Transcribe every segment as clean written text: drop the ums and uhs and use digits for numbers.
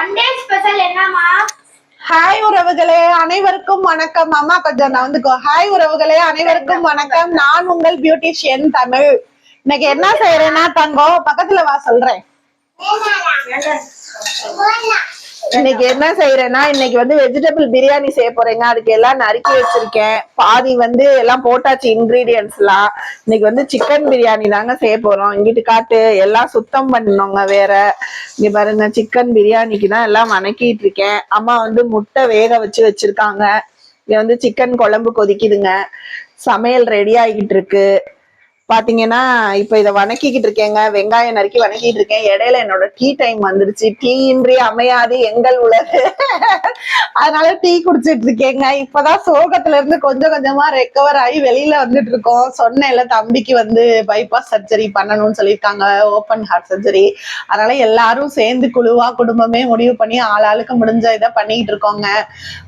Sunday special என்னமா? Hi உறவுகளே, அனைவருக்கும் வணக்கம். அம்மா கொஞ்சம் நான் வந்துக்கோ. ஹாய் உறவுகளே, அனைவருக்கும் வணக்கம். நான் உங்கள் பியூட்டிஷியன் தமிழ். இன்னைக்கு என்ன செய்யறேன்னா தங்கம் பக்கத்துல வா சொல்றேன். இன்னைக்கு என்ன செய்யறேன்னா இன்னைக்கு வந்து வெஜிடபிள் பிரியாணி செய்ய போறேங்க. அதுக்கு எல்லாம் நறுக்கி வச்சிருக்கேன். பாதி வந்து எல்லாம் போட்டாச்சு இன்கிரீடியன்ஸ் எல்லாம். இன்னைக்கு வந்து சிக்கன் பிரியாணி தாங்க செய்ய போறோம். இங்கிட்டு காட்டு எல்லாம் சுத்தம் பண்ணணுங்க. வேற இங்க பாருங்க, சிக்கன் பிரியாணிக்கு தான் எல்லாம் வணக்கிட்டு இருக்கேன். அம்மா வந்து முட்டை வேக வச்சிருக்காங்க. இங்க வந்து சிக்கன் குழம்பு கொதிக்குதுங்க. சமையல் ரெடி ஆகிட்டு இருக்கு. பாத்தீங்கன்னா இப்ப இதை வணக்கிக்கிட்டு இருக்கேங்க. வெங்காயம் நறுக்கி வணக்கிட்டு இருக்கேன். இடையில என்னோட டீ டைம் வந்துருச்சு. டீ இன்றி அமையாது எங்கள் உலகு. அதனால டீ குடிச்சிட்டு இருக்கேங்க. இப்பதான் சோகத்துல இருந்து கொஞ்சம் கொஞ்சமா ரெக்கவர் ஆகி வெளியில வந்துட்டு இருக்கோம். சொன்னேன்ல, தம்பிக்கு வந்து பைபாஸ் சர்ஜரி பண்ணணும்னு சொல்லியிருக்காங்க, ஓப்பன் ஹார்ட் சர்ஜரி. அதனால எல்லாரும் சேர்ந்து குழுவா குடும்பமே முடிவு பண்ணி ஆளாளுக்கு முடிஞ்ச இதை பண்ணிக்கிட்டு இருக்கோங்க.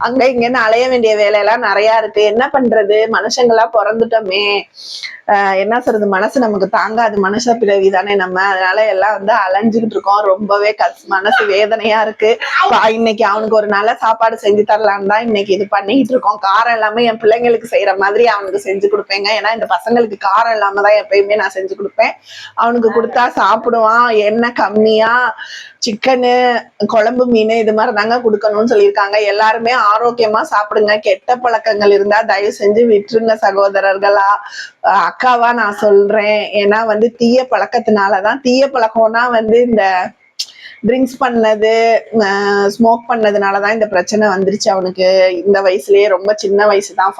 அங்க இங்கன்னு அலைய வேண்டிய வேலையெல்லாம் நிறைய இருக்கு. என்ன பண்றது, மனுஷங்களா பிறந்துட்டோமே, என்ன சொல்றது, மனசு நமக்கு தாங்காது. மனுஷ பிறவி தானே நம்ம. அதனால எல்லாம் வந்து அலைஞ்சுக்கிட்டு இருக்கோம். ரொம்பவே மனசு வேதனையா இருக்கு. இன்னைக்கு அவனுக்கு ஒரு நல்ல சாப்பாடு செஞ்சு தரலான்னு தான் இன்னைக்கு இது பண்ணிக்கிட்டு இருக்கோம். காரம் எல்லாமே என் பிள்ளைங்களுக்கு செய்யற மாதிரி அவனுக்கு செஞ்சு கொடுப்பேங்க. ஏன்னா இந்த பசங்களுக்கு காரம் இல்லாம தான் எப்பயுமே நான் செஞ்சு கொடுப்பேன். அவனுக்கு கொடுத்தா சாப்பிடுவான். எண்ணெய் கம்மியா, சிக்கனு, குழம்பு, மீன் இது மாதிரி தாங்க கொடுக்கணும்னு சொல்லியிருக்காங்க. எல்லாருமே ஆரோக்கியமா சாப்பிடுங்க. கெட்ட பழக்கங்கள் இருந்தா தயவு செஞ்சு விட்டுருங்க சகோதரர்களா, அக்காவா நான் சொல்றேன். ஏன்னா வந்து தீய பழக்கத்தினாலதான், தீய பழக்கம்னா வந்து இந்த ட்ரிங்க்ஸ் பண்ணது, ஸ்மோக் பண்ணதுனாலதான் இந்த பிரச்சனை வந்துருச்சு அவனுக்கு. இந்த வயசுலயே, ரொம்ப சின்ன வயசுதான்.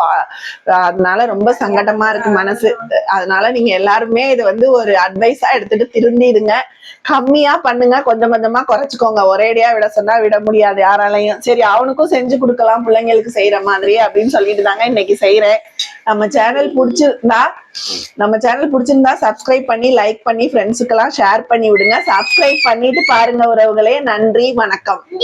அதனால ரொம்ப சங்கடமா இருக்கு மனசு. அதனால நீங்க எல்லாருமே இது வந்து ஒரு அட்வைஸா எடுத்துட்டு திருந்திடுங்க. கம்மியா பண்ணுங்க, கொஞ்சம் கொஞ்சமா குறைச்சிக்கோங்க. ஒரேடியா விட சொன்னா விட முடியாது யாராலையும். சரி, அவனுக்கும் செஞ்சு கொடுக்கலாம் பிள்ளைங்களுக்கு செய்யற மாதிரி அப்படின்னு சொல்லிட்டு தாங்க இன்னைக்கு செய்யறேன். நம்ம சேனல் பிடிச்சிருந்தா சப்ஸ்கிரைப் பண்ணி, லைக் பண்ணி, ஃப்ரெண்ட்ஸுக்கெல்லாம் ஷேர் பண்ணி விடுங்க. சப்ஸ்கிரைப் பண்ணிட்டு பாருங்க உறவுகளே. நன்றி, வணக்கம்.